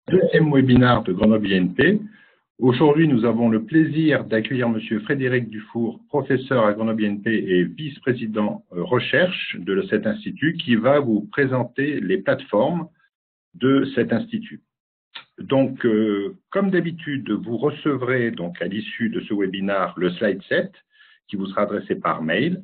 Deuxième webinaire de Grenoble INP. Aujourd'hui, nous avons le plaisir d'accueillir Monsieur Frédéric Dufour, professeur à Grenoble INP et vice-président recherche de cet institut, qui va vous présenter les plateformes de cet institut. Donc, comme d'habitude, vous recevrez donc à l'issue de ce webinaire le slide 7 qui vous sera adressé par mail.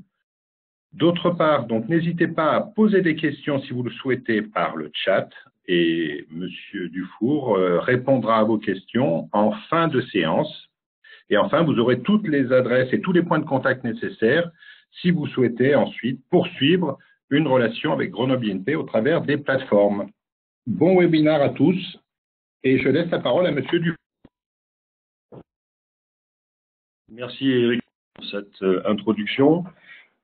D'autre part, donc n'hésitez pas à poser des questions si vous le souhaitez par le chat et Monsieur Dufour répondra à vos questions en fin de séance. Et enfin, vous aurez toutes les adresses et tous les points de contact nécessaires si vous souhaitez ensuite poursuivre une relation avec Grenoble INP au travers des plateformes. Bon webinaire à tous et je laisse la parole à Monsieur Dufour. Merci Eric pour cette introduction.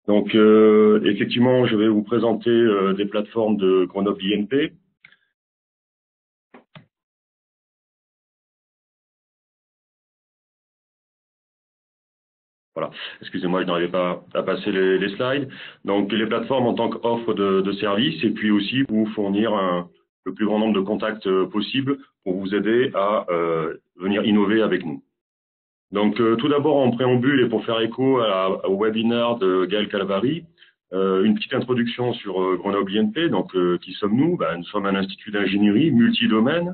Donc effectivement, je vais vous présenter des plateformes de Grenoble INP. Voilà, excusez-moi, je n'arrivais pas à passer les slides. Donc les plateformes en tant qu'offre de services et puis aussi vous fournir le plus grand nombre de contacts possible pour vous aider à venir innover avec nous. Donc tout d'abord en préambule et pour faire écho au webinaire de Gaël Calvary, une petite introduction sur Grenoble INP. Donc qui sommes-nous? Nous sommes un institut d'ingénierie multidomaine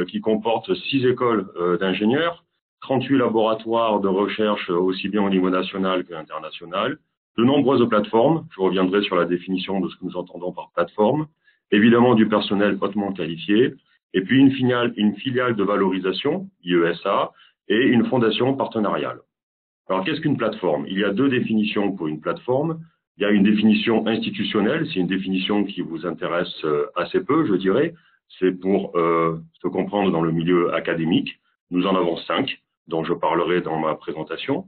qui comporte 6 écoles d'ingénieurs, 38 laboratoires de recherche aussi bien au niveau national que international, de nombreuses plateformes, je reviendrai sur la définition de ce que nous entendons par plateforme, évidemment du personnel hautement qualifié, et puis une filiale de valorisation, IESA, et une fondation partenariale. Alors qu'est-ce qu'une plateforme? Il y a 2 définitions pour une plateforme. Il y a une définition institutionnelle, c'est une définition qui vous intéresse assez peu, je dirais. C'est pour se comprendre dans le milieu académique. Nous en avons 5, dont je parlerai dans ma présentation.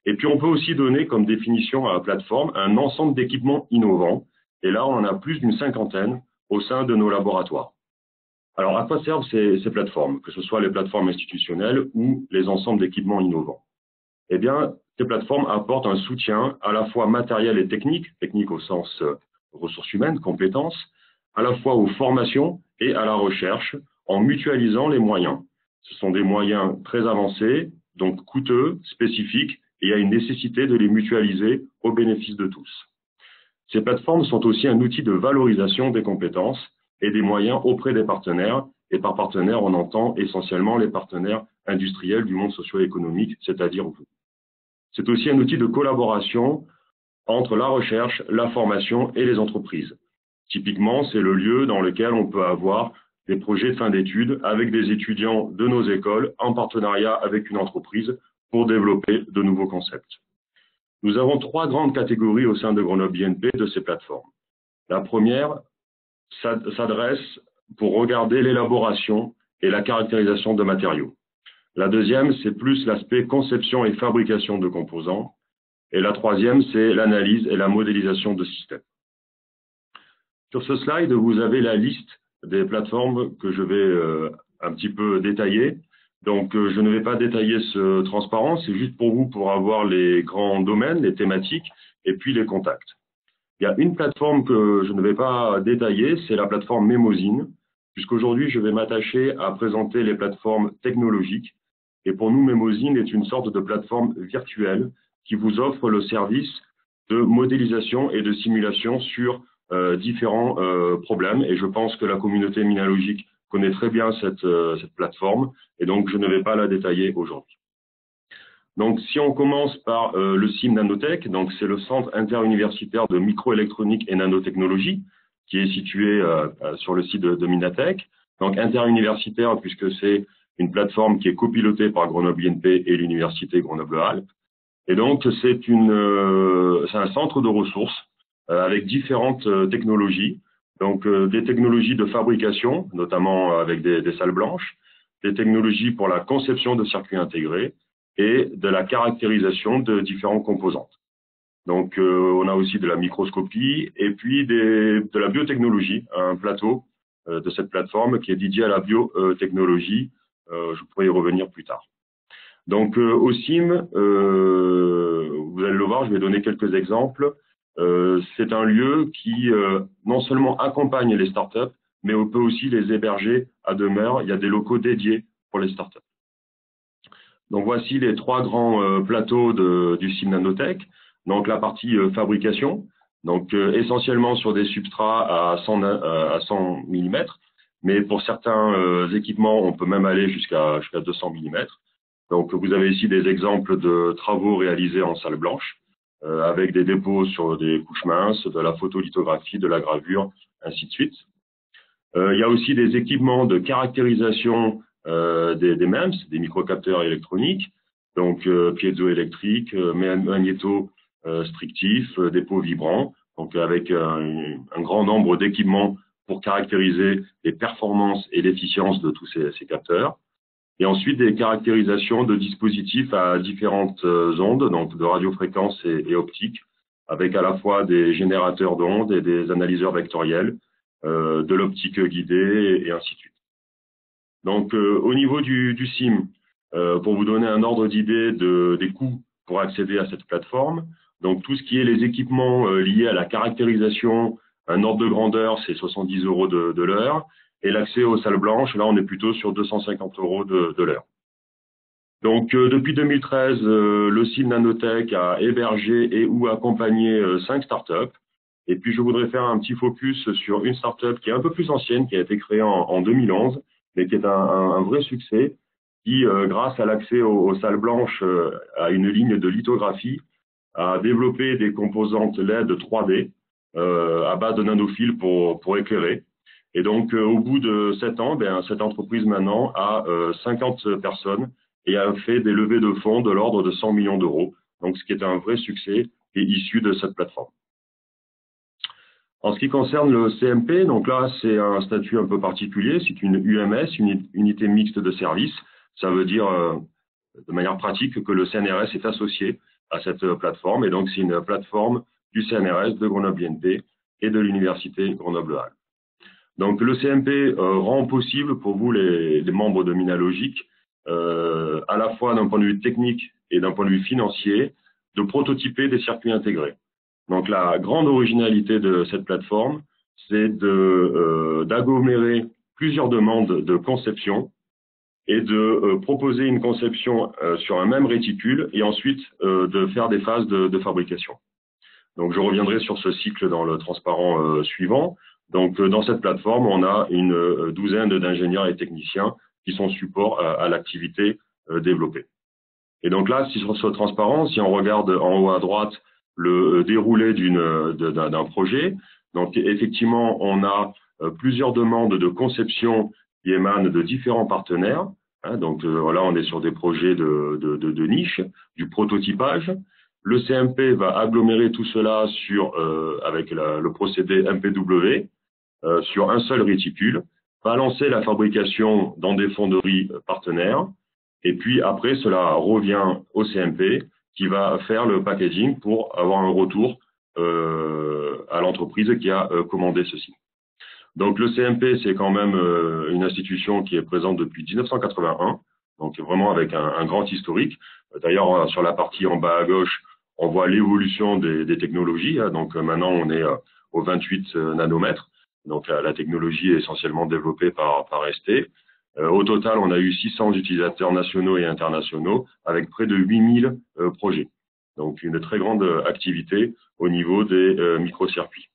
Et puis on peut aussi donner comme définition à la plateforme un ensemble d'équipements innovants. Et là, on en a plus d'une 50aine au sein de nos laboratoires. Alors à quoi servent ces plateformes, que ce soit les plateformes institutionnelles ou les ensembles d'équipements innovants? Eh bien, ces plateformes apportent un soutien à la fois matériel et technique au sens ressources humaines, compétences, à la fois aux formations et à la recherche, en mutualisant les moyens. Ce sont des moyens très avancés, donc coûteux, spécifiques, et il y a une nécessité de les mutualiser au bénéfice de tous. Ces plateformes sont aussi un outil de valorisation des compétences et des moyens auprès des partenaires, et par partenaires, on entend essentiellement les partenaires industriels du monde socio-économique, c'est-à-dire vous. C'est aussi un outil de collaboration entre la recherche, la formation et les entreprises. Typiquement, c'est le lieu dans lequel on peut avoir des projets de fin d'études avec des étudiants de nos écoles en partenariat avec une entreprise pour développer de nouveaux concepts. Nous avons 3 grandes catégories au sein de Grenoble INP de ces plateformes. La première s'adresse pour regarder l'élaboration et la caractérisation de matériaux. La deuxième, c'est plus l'aspect conception et fabrication de composants. Et la troisième, c'est l'analyse et la modélisation de systèmes. Sur ce slide, vous avez la liste des plateformes que je vais un petit peu détailler. Donc, je ne vais pas détailler ce transparent, c'est juste pour vous pour avoir les grands domaines, les thématiques et puis les contacts. Il y a une plateforme que je ne vais pas détailler, c'est la plateforme Memosine, puisqu'aujourd'hui, je vais m'attacher à présenter les plateformes technologiques. Et pour nous, Memosine est une sorte de plateforme virtuelle qui vous offre le service de modélisation et de simulation sur différents problèmes. Et je pense que la communauté minalogique connaît très bien cette plateforme, et donc je ne vais pas la détailler aujourd'hui. Donc, si on commence par le CIM Nanotech, donc c'est le Centre interuniversitaire de microélectronique et nanotechnologie, qui est situé sur le site de Minatech. Donc, interuniversitaire, puisque c'est une plateforme qui est copilotée par Grenoble INP et l'Université Grenoble-Alpes. Et donc, c'est un centre de ressources avec différentes technologies. Donc, des technologies de fabrication, notamment avec des salles blanches, des technologies pour la conception de circuits intégrés, et de la caractérisation de différentes composantes. Donc, on a aussi de la microscopie et puis de la biotechnologie, un plateau de cette plateforme qui est dédié à la biotechnologie. Je pourrais y revenir plus tard. Donc, au CIM, vous allez le voir, je vais donner quelques exemples. C'est un lieu qui non seulement accompagne les startups, mais on peut aussi les héberger à demeure. Il y a des locaux dédiés pour les startups. Donc voici les trois grands plateaux du SIM Nanotech. Donc la partie fabrication, donc essentiellement sur des substrats à 100 mm, mais pour certains équipements, on peut même aller jusqu'à 200 mm. Donc vous avez ici des exemples de travaux réalisés en salle blanche, avec des dépôts sur des couches minces, de la photolithographie, de la gravure, ainsi de suite. Il y a aussi des équipements de caractérisation des MEMS, des microcapteurs électroniques, donc piézoélectriques, magnéto-strictifs, dépôts vibrants, donc avec un grand nombre d'équipements pour caractériser les performances et l'efficience de tous ces capteurs. Et ensuite des caractérisations de dispositifs à différentes ondes, donc de radiofréquences et optiques, avec à la fois des générateurs d'ondes et des analyseurs vectoriels, de l'optique guidée et ainsi de suite. Donc au niveau du SIM, pour vous donner un ordre d'idée des coûts pour accéder à cette plateforme, donc tout ce qui est les équipements liés à la caractérisation, un ordre de grandeur, c'est 70 € de l'heure, et l'accès aux salles blanches, là on est plutôt sur 250 € de l'heure. Donc depuis 2013, le SIM Nanotech a hébergé et ou accompagné 5 startups. Et puis je voudrais faire un petit focus sur une startup qui est un peu plus ancienne, qui a été créée en 2011, mais qui est un vrai succès, qui grâce à l'accès aux salles blanches, à une ligne de lithographie, a développé des composantes LED 3D à base de nanophiles pour éclairer. Et donc, au bout de 7 ans, cette entreprise maintenant a 50 personnes et a fait des levées de fonds de l'ordre de 100 millions d'euros. Donc, ce qui est un vrai succès et issu de cette plateforme. En ce qui concerne le CMP, donc là, c'est un statut un peu particulier. C'est une UMS, une unité mixte de service. Ça veut dire, de manière pratique, que le CNRS est associé à cette plateforme. Et donc, c'est une plateforme du CNRS, de Grenoble INP et de l'Université Grenoble-Alpes. Donc, le CMP rend possible pour vous, les membres de Minalogic, à la fois d'un point de vue technique et d'un point de vue financier, de prototyper des circuits intégrés. Donc, la grande originalité de cette plateforme, c'est d'agglomérer plusieurs demandes de conception et de proposer une conception sur un même réticule et ensuite de faire des phases de fabrication. Donc, je reviendrai sur ce cycle dans le transparent suivant. Donc, dans cette plateforme, on a une douzaine d'ingénieurs et techniciens qui sont support à l'activité développée. Et donc là, sur ce transparent, si on regarde en haut à droite le déroulé d'un projet, donc effectivement, on a plusieurs demandes de conception qui émanent de différents partenaires. Hein, donc là, on est sur des projets de niche, du prototypage. Le CMP va agglomérer tout cela avec le procédé MPW sur un seul réticule, va lancer la fabrication dans des fonderies partenaires, et puis après, cela revient au CMP qui va faire le packaging pour avoir un retour à l'entreprise qui a commandé ceci. Donc le CMP, c'est quand même une institution qui est présente depuis 1981, donc vraiment avec un grand historique. D'ailleurs, sur la partie en bas à gauche, on voit l'évolution des technologies. Hein, donc maintenant, on est au 28 nanomètres. Donc la technologie est essentiellement développée par ST. Au total, on a eu 600 utilisateurs nationaux et internationaux avec près de 8000 projets. Donc une très grande activité au niveau des microcircuits.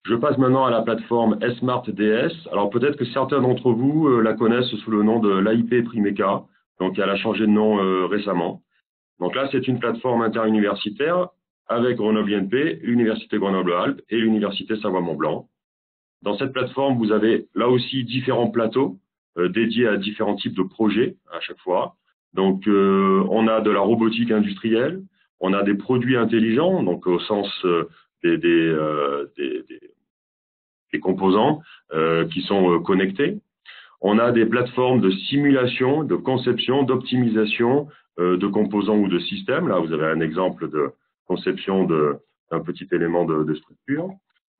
Je passe maintenant à la plateforme SmartDS. Alors peut-être que certains d'entre vous la connaissent sous le nom de l'AIP Primeca. Donc elle a changé de nom récemment. Donc là, c'est une plateforme interuniversitaire avec Grenoble INP, l'Université Grenoble-Alpes et l'Université Savoie-Mont-Blanc. Dans cette plateforme, vous avez là aussi différents plateaux dédiés à différents types de projets à chaque fois. Donc, on a de la robotique industrielle, on a des produits intelligents, donc au sens des composants qui sont connectés. On a des plateformes de simulation, de conception, d'optimisation de composants ou de systèmes. Là, vous avez un exemple de conception d'un petit élément de structure.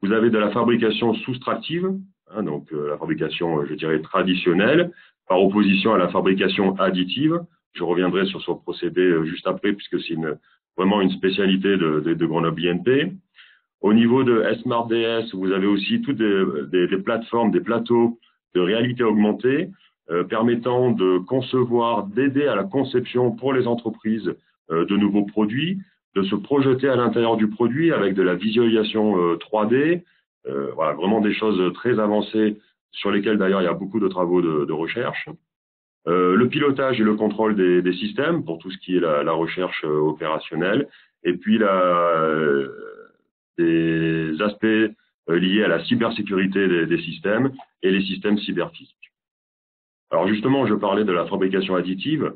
Vous avez de la fabrication soustractive, hein, donc la fabrication, je dirais, traditionnelle, par opposition à la fabrication additive. Je reviendrai sur ce procédé juste après, puisque c'est vraiment une spécialité de Grenoble INP. Au niveau de Smart DS, vous avez aussi toutes des plateformes, des plateaux de réalité augmentée permettant de concevoir, d'aider à la conception pour les entreprises de nouveaux produits, de se projeter à l'intérieur du produit avec de la visualisation 3D, voilà, vraiment des choses très avancées sur lesquelles d'ailleurs il y a beaucoup de travaux de recherche. Le pilotage et le contrôle des systèmes pour tout ce qui est la recherche opérationnelle, et puis des aspects liés à la cybersécurité des systèmes et les systèmes cyberphysiques. Alors justement, je parlais de la fabrication additive,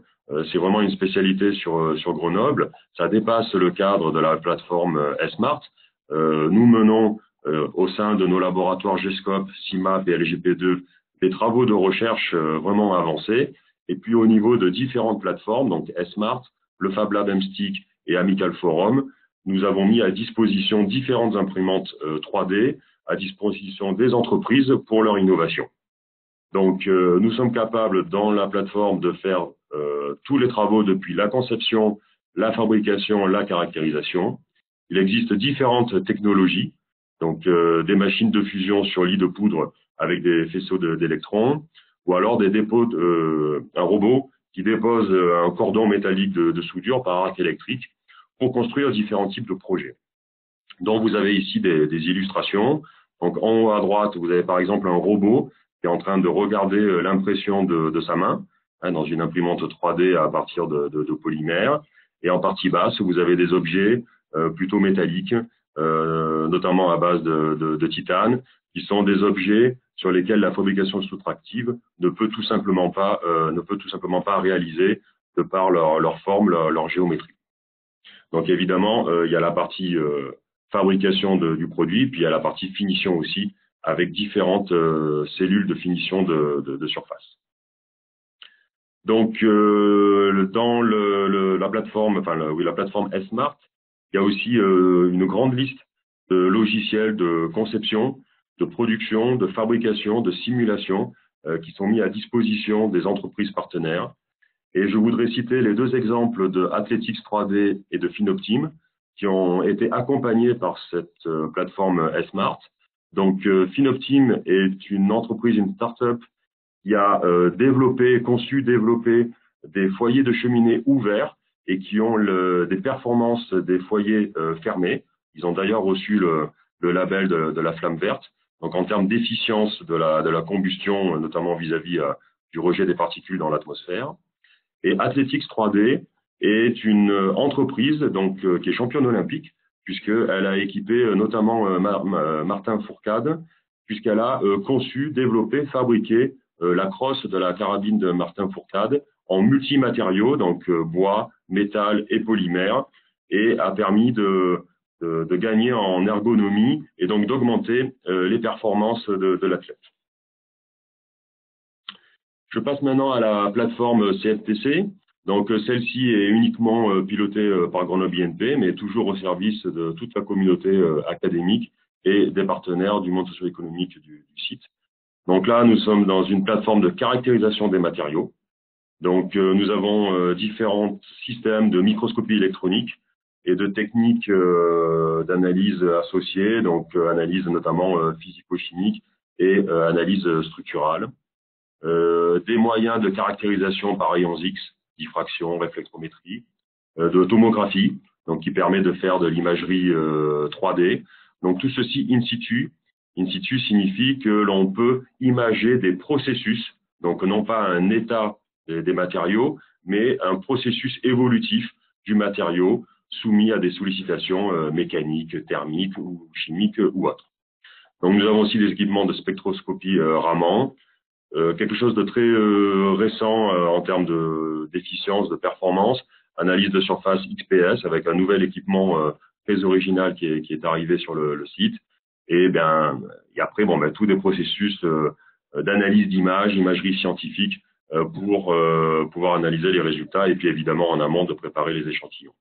c'est vraiment une spécialité sur Grenoble, ça dépasse le cadre de la plateforme SMART. Nous menons au sein de nos laboratoires GESCOP, CIMAP et LGP2 des travaux de recherche vraiment avancés. Et puis au niveau de différentes plateformes, donc SMART, le Fab Lab MSTIC et Amical Forum, nous avons mis à disposition différentes imprimantes 3D à disposition des entreprises pour leur innovation. Donc nous sommes capables dans la plateforme de faire tous les travaux depuis la conception, la fabrication, la caractérisation. Il existe différentes technologies, donc des machines de fusion sur lit de poudre avec des faisceaux d'électrons, ou alors des dépôts, un robot qui dépose un cordon métallique de soudure par arc électrique pour construire différents types de projets. Donc vous avez ici des illustrations. Donc en haut à droite, vous avez par exemple un robot qui est en train de regarder l'impression de sa main dans une imprimante 3D à partir de polymères. Et en partie basse, vous avez des objets plutôt métalliques, notamment à base de titane, qui sont des objets sur lesquels la fabrication soustractive ne peut tout simplement pas réaliser de par leur forme, leur géométrie. Donc évidemment, il y a la partie fabrication du produit, puis il y a la partie finition aussi, avec différentes cellules de finition de surface. Donc dans la plateforme, la plateforme SMART, il y a aussi une grande liste de logiciels de conception, de production, de fabrication, de simulation qui sont mis à disposition des entreprises partenaires. Et je voudrais citer les deux exemples de Athletics 3D et de Finoptim qui ont été accompagnés par cette plateforme SMART. Donc Finoptim est une entreprise, une start-up qui a conçu, développé des foyers de cheminée ouverts et qui ont des performances des foyers fermés. Ils ont d'ailleurs reçu le label de la flamme verte. Donc en termes d'efficience de la combustion, notamment vis-à-vis du rejet des particules dans l'atmosphère. Et Athletics 3D est une entreprise donc qui est championne olympique puisqu'elle a équipé notamment Martin Fourcade, puisqu'elle a conçu, développé, fabriqué la crosse de la carabine de Martin Fourcade en multimatériaux, donc bois, métal et polymère, et a permis de gagner en ergonomie et donc d'augmenter les performances de l'athlète. Je passe maintenant à la plateforme CFTC. Donc celle-ci est uniquement pilotée par Grenoble INP, mais toujours au service de toute la communauté académique et des partenaires du monde socio-économique du site. Donc là, nous sommes dans une plateforme de caractérisation des matériaux. Donc nous avons différents systèmes de microscopie électronique et de techniques d'analyse associées, donc analyse notamment physico-chimique et analyse structurale. Des moyens de caractérisation par rayons X, diffraction, réflexométrie, de tomographie, donc qui permet de faire de l'imagerie 3D. Donc tout ceci in situ. In situ signifie que l'on peut imager des processus, donc non pas un état des matériaux, mais un processus évolutif du matériau soumis à des sollicitations mécaniques, thermiques ou chimiques ou autres. Donc nous avons aussi des équipements de spectroscopie Raman, quelque chose de très récent en termes d'efficience, de performance, analyse de surface XPS avec un nouvel équipement très original qui est arrivé sur le site. Et après, tous des processus d'analyse d'images, imagerie scientifique pour pouvoir analyser les résultats et puis évidemment en amont de préparer les échantillons.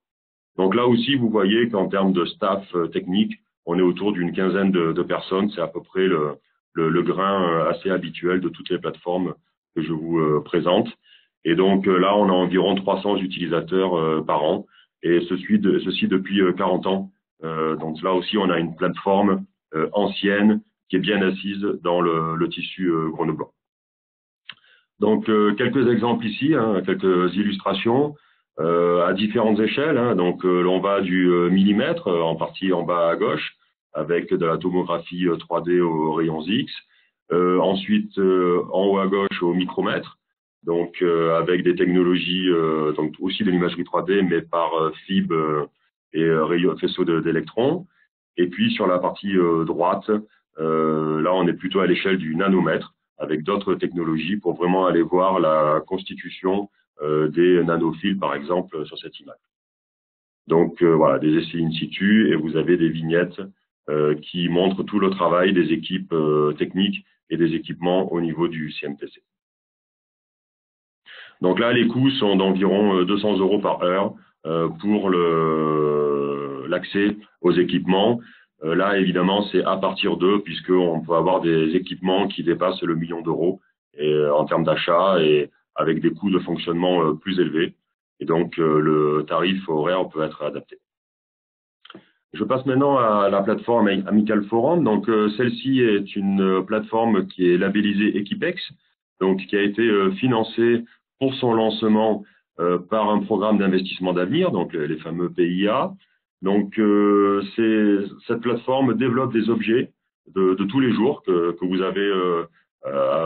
Donc là aussi, vous voyez qu'en termes de staff technique, on est autour d'une quinzaine de personnes. C'est à peu près le grain assez habituel de toutes les plateformes que je vous présente. Et donc là, on a environ 300 utilisateurs par an et ceci depuis 40 ans Donc là aussi, on a une plateforme ancienne qui est bien assise dans le tissu grenoblois. Donc, quelques exemples ici, hein, quelques illustrations à différentes échelles. Hein. Donc, on va du millimètre, en partie en bas à gauche, avec de la tomographie 3D aux rayons X. Ensuite, en haut à gauche, au micromètre, donc avec des technologies, donc aussi de l'imagerie 3D, mais par fibre et faisceau d'électrons. Et puis, sur la partie droite, là, on est plutôt à l'échelle du nanomètre, avec d'autres technologies pour vraiment aller voir la constitution des nanophiles, par exemple, sur cette image. Donc, voilà, des essais in situ, et vous avez des vignettes qui montrent tout le travail des équipes techniques et des équipements au niveau du CMTC. Donc là, les coûts sont d'environ 200 € par heure pour l'accès aux équipements. Là, évidemment, c'est à partir d'eux, puisqu'on peut avoir des équipements qui dépassent le million d'euros en termes d'achat et avec des coûts de fonctionnement plus élevés. Et donc, le tarif horaire peut être adapté. Je passe maintenant à la plateforme Amical Forum. Donc, celle-ci est une plateforme qui est labellisée Equipex, donc qui a été financée pour son lancement par un programme d'investissement d'avenir, donc les fameux PIA. Donc, cette plateforme développe des objets de tous les jours que vous avez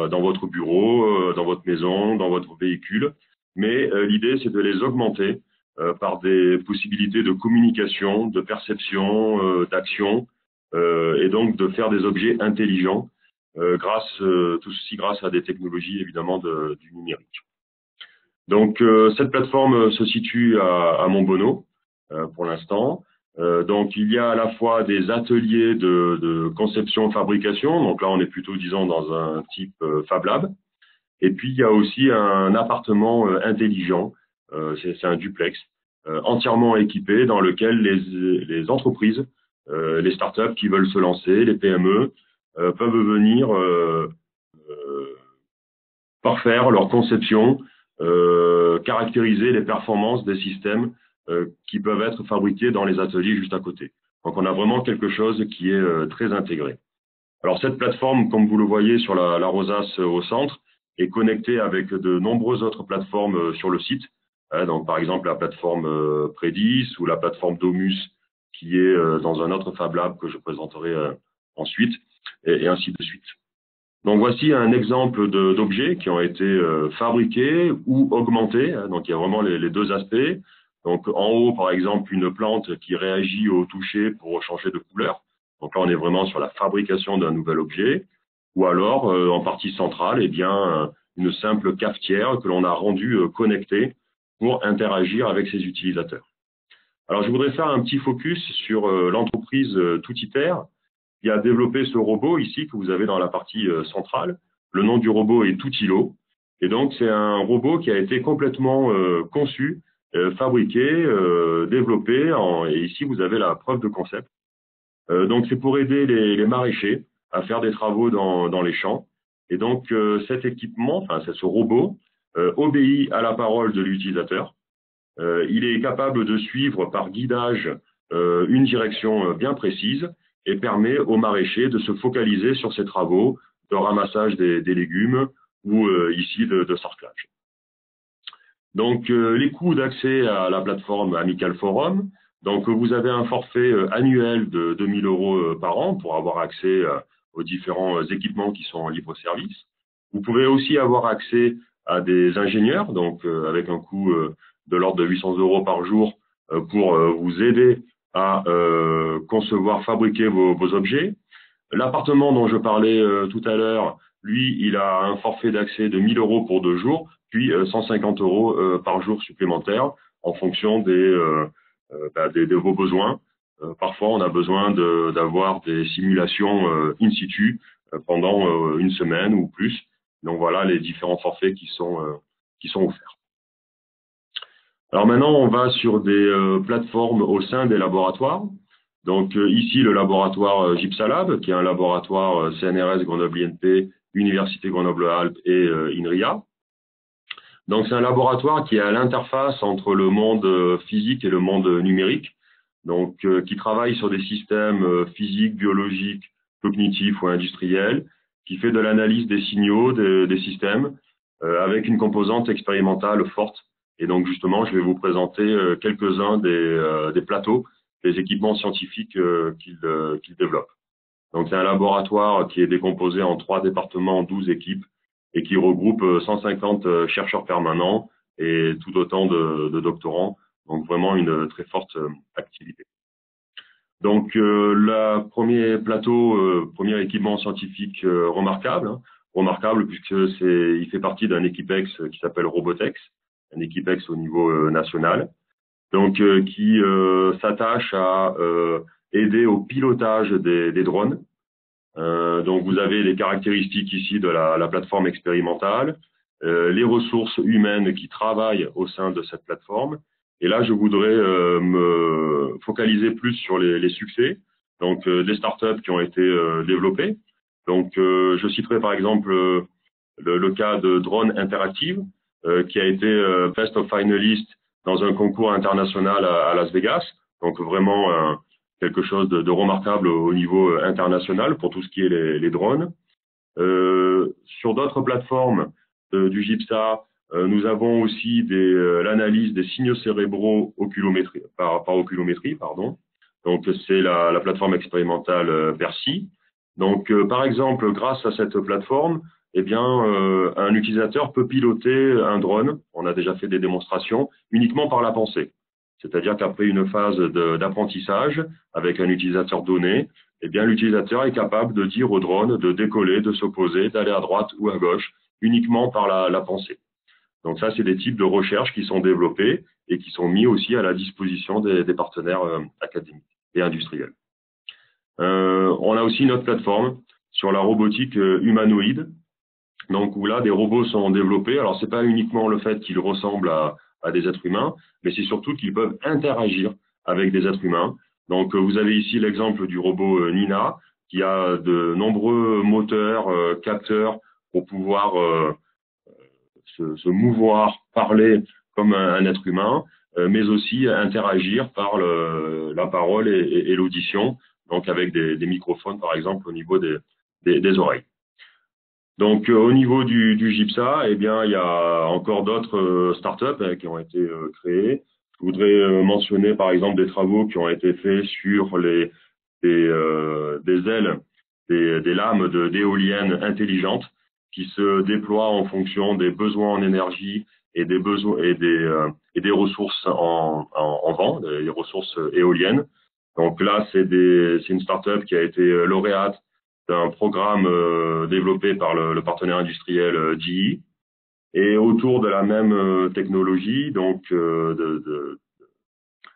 dans votre bureau, dans votre maison, dans votre véhicule. Mais l'idée, c'est de les augmenter par des possibilités de communication, de perception, d'action, et donc de faire des objets intelligents, tout ceci grâce à des technologies évidemment du numérique. Donc, cette plateforme se situe à Montbonneau pour l'instant. Donc, il y a à la fois des ateliers de conception-fabrication. Donc là, on est plutôt, disons, dans un type Fab Lab. Et puis, il y a aussi un appartement intelligent. C'est un duplex entièrement équipé dans lequel les entreprises, les startups qui veulent se lancer, les PME, peuvent venir parfaire leur conception, caractériser les performances des systèmes qui peuvent être fabriqués dans les ateliers juste à côté. Donc, on a vraiment quelque chose qui est très intégré. Alors, cette plateforme, comme vous le voyez sur la rosace au centre, est connectée avec de nombreuses autres plateformes sur le site. Donc, par exemple, la plateforme Predis ou la plateforme Domus, qui est dans un autre Fab Lab que je présenterai ensuite, et ainsi de suite. Donc, voici un exemple d'objets qui ont été fabriqués ou augmentés. Donc, il y a vraiment les deux aspects. Donc, en haut, par exemple, une plante qui réagit au toucher pour changer de couleur. Donc là, on est vraiment sur la fabrication d'un nouvel objet. Ou alors, en partie centrale, eh bien, une simple cafetière que l'on a rendue connectée pour interagir avec ses utilisateurs. Alors, je voudrais faire un petit focus sur l'entreprise Toutiter qui a développé ce robot ici que vous avez dans la partie centrale. Le nom du robot est Toutilo. Et donc, c'est un robot qui a été complètement conçu, fabriqué, développé. Et ici, vous avez la preuve de concept. Donc, c'est pour aider les maraîchers à faire des travaux dans les champs. Et donc, cet équipement, enfin, ce robot, obéit à la parole de l'utilisateur. Il est capable de suivre par guidage une direction bien précise et permet aux maraîchers de se focaliser sur ces travaux de ramassage des légumes ou ici de sarclage. Donc, les coûts d'accès à la plateforme Amical Forum. Donc, vous avez un forfait annuel de 2 000 € par an pour avoir accès aux différents équipements qui sont en libre-service. Vous pouvez aussi avoir accès à des ingénieurs, donc avec un coût de l'ordre de 800 € par jour pour vous aider à concevoir, fabriquer vos objets. L'appartement dont je parlais tout à l'heure, lui, il a un forfait d'accès de 1 000 € pour 2 jours, puis 150 € par jour supplémentaire en fonction de vos besoins. Parfois, on a besoin d'avoir des simulations in situ pendant une semaine ou plus. Donc voilà les différents forfaits qui sont offerts. Alors maintenant, on va sur des plateformes au sein des laboratoires. Donc ici, le laboratoire Gypsalab, qui est un laboratoire CNRS Grenoble-INP, Université Grenoble-Alpes et INRIA. Donc c'est un laboratoire qui est à l'interface entre le monde physique et le monde numérique. donc qui travaille sur des systèmes physiques, biologiques, cognitifs ou industriels, qui fait de l'analyse des signaux des systèmes avec une composante expérimentale forte. Et donc justement, je vais vous présenter quelques-uns des plateaux, des équipements scientifiques qu'il développe. Donc c'est un laboratoire qui est décomposé en 3 départements, 12 équipes, et qui regroupe 150 chercheurs permanents et tout autant de doctorants. Donc vraiment une très forte activité. Donc le premier plateau, premier équipement scientifique remarquable, remarquable puisque il fait partie d'un équipex qui s'appelle Robotex, un équipex au niveau national, donc qui s'attache à aider au pilotage des drones. Donc vous avez les caractéristiques ici de la plateforme expérimentale, les ressources humaines qui travaillent au sein de cette plateforme. Et là, je voudrais me focaliser plus sur les succès, donc des startups qui ont été développées. Donc je citerai par exemple le cas de Drone Interactive, qui a été Best of Finalist dans un concours international à Las Vegas. Donc vraiment quelque chose de remarquable au niveau international pour tout ce qui est les drones. Sur d'autres plateformes du GIPSA, nous avons aussi l'analyse des signaux cérébraux par oculométrie, pardon. Donc c'est la plateforme expérimentale PERSI. Donc par exemple, grâce à cette plateforme, eh bien un utilisateur peut piloter un drone. On a déjà fait des démonstrations uniquement par la pensée. C'est-à-dire qu'après une phase d'apprentissage avec un utilisateur donné, eh bien l'utilisateur est capable de dire au drone de décoller, de s'opposer, d'aller à droite ou à gauche, uniquement par la pensée. Donc ça, c'est des types de recherches qui sont développés et qui sont mis aussi à la disposition des partenaires académiques et industriels. On a aussi une autre plateforme sur la robotique humanoïde, donc où là, des robots sont développés. Alors, c'est pas uniquement le fait qu'ils ressemblent à des êtres humains, mais c'est surtout qu'ils peuvent interagir avec des êtres humains. Donc, vous avez ici l'exemple du robot Nina, qui a de nombreux moteurs, capteurs pour pouvoir se mouvoir, parler comme un être humain, mais aussi interagir par la parole et l'audition, donc avec des microphones, par exemple, au niveau des oreilles. Donc, au niveau du GIPSA, eh bien, il y a encore d'autres startups qui ont été créées. Je voudrais mentionner, par exemple, des travaux qui ont été faits sur des ailes, des lames d'éoliennes intelligentes qui se déploient en fonction des besoins en énergie et des besoins et des ressources en vent, des ressources éoliennes. Donc là, c'est une startup qui a été lauréate d'un programme développé par le partenaire industriel GE. Et autour de la même technologie, donc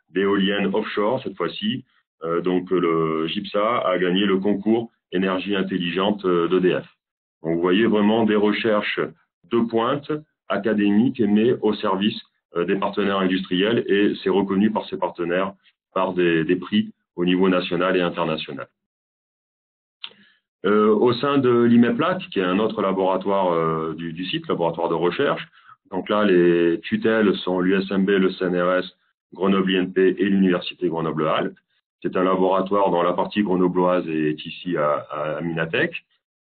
d'éoliennes offshore cette fois-ci, donc le GIPSA a gagné le concours énergie intelligente d'EDF. Donc vous voyez vraiment des recherches de pointe académiques mais au service des partenaires industriels, et c'est reconnu par ces partenaires par des prix au niveau national et international. Au sein de l'IMEPLAC, qui est un autre laboratoire du site, laboratoire de recherche, donc là les tutelles sont l'USMB, le CNRS, Grenoble INP et l'Université Grenoble-Alpes. C'est un laboratoire dont la partie grenobloise est ici à Minatec,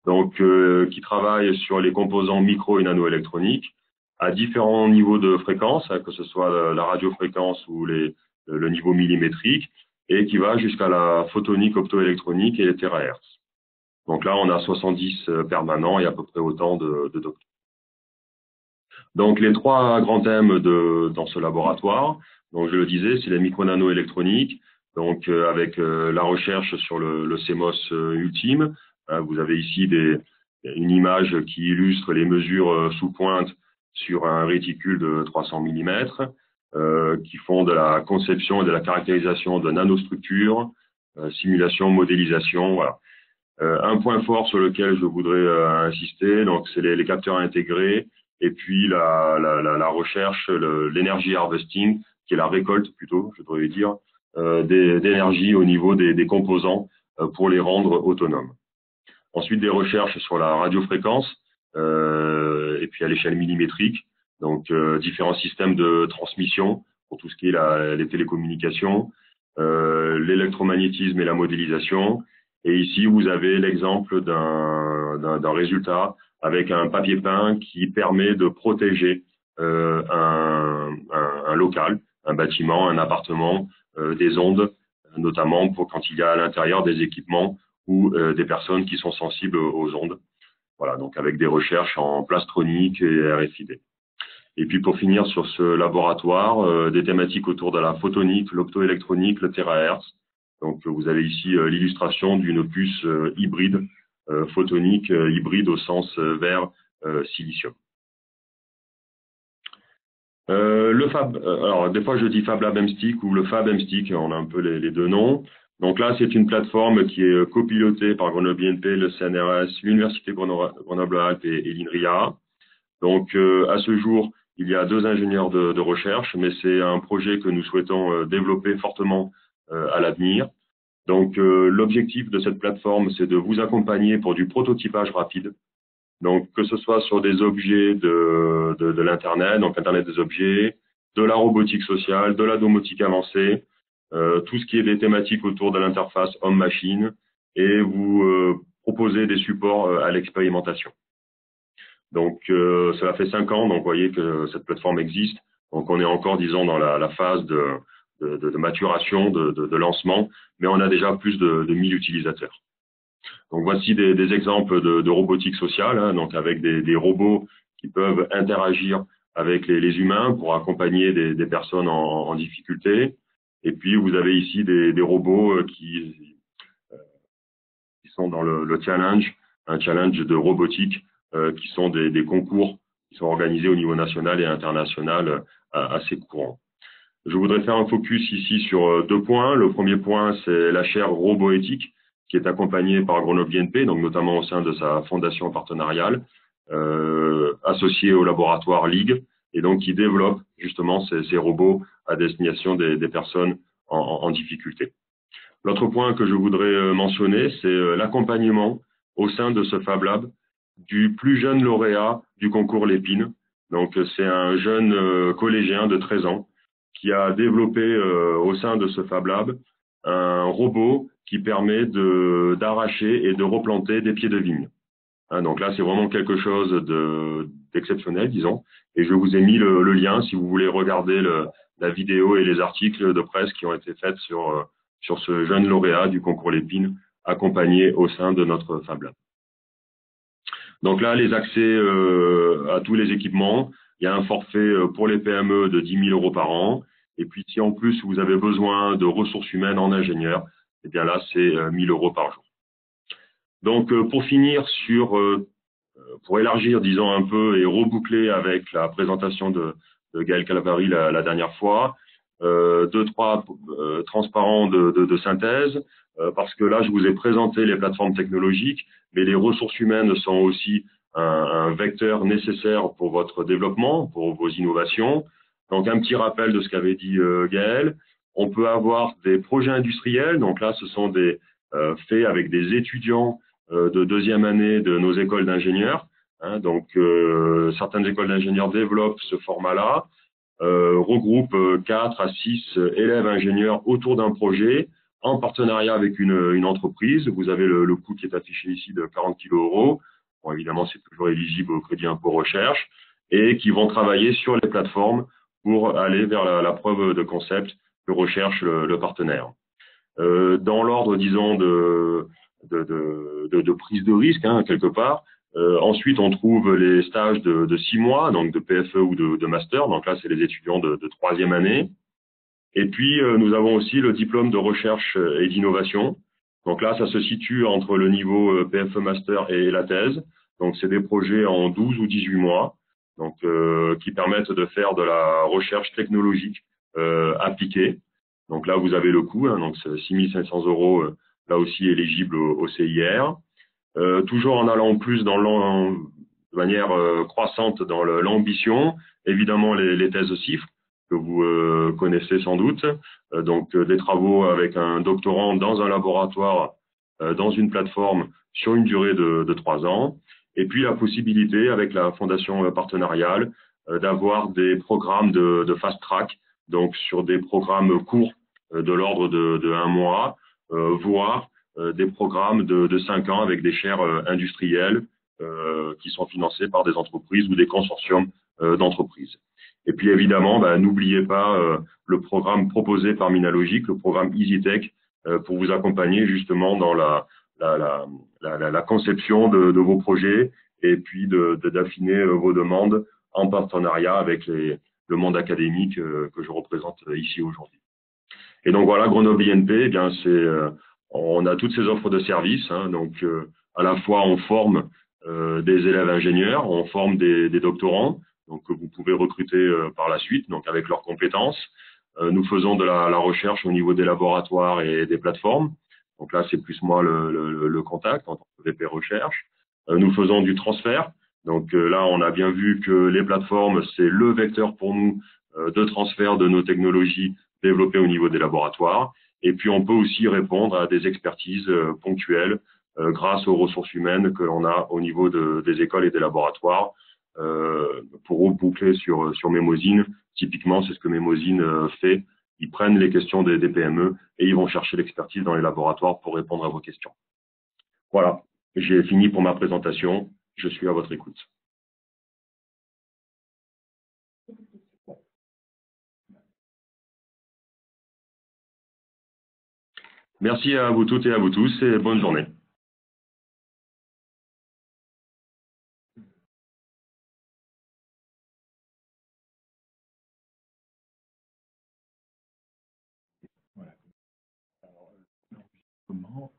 donc qui travaille sur les composants micro et nanoélectroniques à différents niveaux de fréquence, que ce soit la radiofréquence ou le niveau millimétrique, et qui va jusqu'à la photonique optoélectronique et les térahertz. Donc là, on a 70 permanents et à peu près autant de docteurs. Donc les 3 grands thèmes dans ce laboratoire, donc je le disais, c'est la micro-nano-électronique, donc avec la recherche sur le CMOS ultime. Vous avez ici une image qui illustre les mesures sous pointe sur un réticule de 300 mm, qui font de la conception et de la caractérisation de nanostructures, simulation, modélisation, voilà. Un point fort sur lequel je voudrais insister, donc c'est les capteurs intégrés et puis la recherche, l'énergie harvesting, qui est la récolte plutôt, je devrais dire, d'énergie au niveau des composants pour les rendre autonomes. Ensuite, des recherches sur la radiofréquence et puis à l'échelle millimétrique, donc différents systèmes de transmission pour tout ce qui est les télécommunications, l'électromagnétisme et la modélisation. Et ici, vous avez l'exemple d'un résultat avec un papier peint qui permet de protéger un local, un bâtiment, un appartement, des ondes, notamment pour quand il y a à l'intérieur des équipements ou des personnes qui sont sensibles aux ondes. Voilà, donc avec des recherches en plastronique et RFID. Et puis pour finir sur ce laboratoire, des thématiques autour de la photonique, l'optoélectronique, le terahertz. Donc vous avez ici l'illustration d'une puce hybride, photonique hybride au sens verre silicium. Le Fab, alors des fois je dis Fab Lab MSTIC ou le Fab MSTIC, on a un peu les deux noms. Donc là, c'est une plateforme qui est copilotée par Grenoble INP, le CNRS, l'Université Grenoble-Alpes et l'INRIA. Donc à ce jour, il y a 2 ingénieurs de recherche, mais c'est un projet que nous souhaitons développer fortement à l'avenir. Donc l'objectif de cette plateforme, c'est de vous accompagner pour du prototypage rapide. Donc que ce soit sur des objets de l'Internet, donc Internet des objets, de la robotique sociale, de la domotique avancée, tout ce qui est des thématiques autour de l'interface homme-machine, et vous proposez des supports à l'expérimentation. Donc cela fait 5 ans, donc vous voyez que cette plateforme existe. Donc on est encore, disons, dans la phase de maturation, de lancement, mais on a déjà plus de 1000 utilisateurs. Donc voici des exemples de robotique sociale, hein, donc avec des robots qui peuvent interagir avec les humains pour accompagner des personnes en difficulté. Et puis vous avez ici des robots qui sont dans le challenge, un challenge de robotique, qui sont des concours qui sont organisés au niveau national et international assez courants. Je voudrais faire un focus ici sur 2 points. Le premier point, c'est la chaire roboéthique qui est accompagnée par Grenoble INP, donc notamment au sein de sa fondation partenariale, associée au laboratoire LIG, et donc qui développe justement ces robots à destination des personnes en difficulté. L'autre point que je voudrais mentionner, c'est l'accompagnement au sein de ce Fab Lab du plus jeune lauréat du concours Lépine. Donc c'est un jeune collégien de 13 ans qui a développé au sein de ce Fab Lab un robot qui permet d'arracher et de replanter des pieds de vigne. Hein, donc là, c'est vraiment quelque chose d'exceptionnel, disons. Et je vous ai mis le lien si vous voulez regarder la vidéo et les articles de presse qui ont été faits sur ce jeune lauréat du concours Lépine accompagné au sein de notre Fab Lab. Donc là, les accès à tous les équipements. Il y a un forfait pour les PME de 10 000 € par an. Et puis, si en plus vous avez besoin de ressources humaines en ingénieur, eh bien là, c'est 1 000 € par jour. Donc, pour finir pour élargir, disons, un peu et reboucler avec la présentation de Gaël Calavary la dernière fois, 2-3 transparents de synthèse, parce que là, je vous ai présenté les plateformes technologiques, mais les ressources humaines sont aussi un vecteur nécessaire pour votre développement, pour vos innovations. Donc, un petit rappel de ce qu'avait dit Gaël. On peut avoir des projets industriels. Donc là, ce sont faits avec des étudiants de 2e année de nos écoles d'ingénieurs. Hein, donc, certaines écoles d'ingénieurs développent ce format-là, regroupent 4 à 6 élèves ingénieurs autour d'un projet en partenariat avec une entreprise. Vous avez le coût qui est affiché ici de 40 kg €. Bon, évidemment, c'est toujours éligible au crédit impôt recherche, et qui vont travailler sur les plateformes pour aller vers la preuve de concept que recherche le partenaire. Dans l'ordre, disons, de prise de risque, hein, quelque part. Ensuite, on trouve les stages de 6 mois, donc de PFE ou de master. Donc là, c'est les étudiants de 3e année. Et puis, nous avons aussi le diplôme de recherche et d'innovation. Donc là, ça se situe entre le niveau PFE master et la thèse. Donc, c'est des projets en 12 ou 18 mois, donc qui permettent de faire de la recherche technologique appliquée. Donc là, vous avez le coût, hein, donc c'est 6 500 €, là aussi éligible au CIR. Toujours en allant plus de manière croissante dans l'ambition, évidemment les thèses CIFRE, que vous connaissez sans doute, donc des travaux avec un doctorant dans un laboratoire, dans une plateforme sur une durée de 3 ans, et puis la possibilité avec la fondation partenariale d'avoir des programmes de fast track, donc sur des programmes courts de l'ordre de 1 mois, voire des programmes de 5 ans avec des chaires industrielles qui sont financées par des entreprises ou des consortiums d'entreprises. Et puis évidemment, n'oubliez pas le programme proposé par Minalogic, le programme EasyTech, pour vous accompagner justement dans la conception de vos projets et puis d'affiner vos demandes en partenariat avec le monde académique que je représente ici aujourd'hui. Et donc voilà, Grenoble INP, eh bien on a toutes ces offres de services. Donc à la fois on forme des élèves ingénieurs, on forme des doctorants, donc que vous pouvez recruter par la suite, donc avec leurs compétences. Nous faisons de la recherche au niveau des laboratoires et des plateformes. Donc là, c'est plus moi le contact en tant que VP recherche. Nous faisons du transfert. Donc là, on a bien vu que les plateformes, c'est le vecteur pour nous de transfert de nos technologies développées au niveau des laboratoires. Et puis, on peut aussi répondre à des expertises ponctuelles grâce aux ressources humaines que l'on a au niveau des écoles et des laboratoires. Pour boucler sur Mémosine, typiquement, c'est ce que Mémosine fait. Ils prennent les questions des PME et ils vont chercher l'expertise dans les laboratoires pour répondre à vos questions. Voilà, j'ai fini pour ma présentation. Je suis à votre écoute. Merci à vous toutes et à vous tous et bonne journée. Voilà. Alors, comment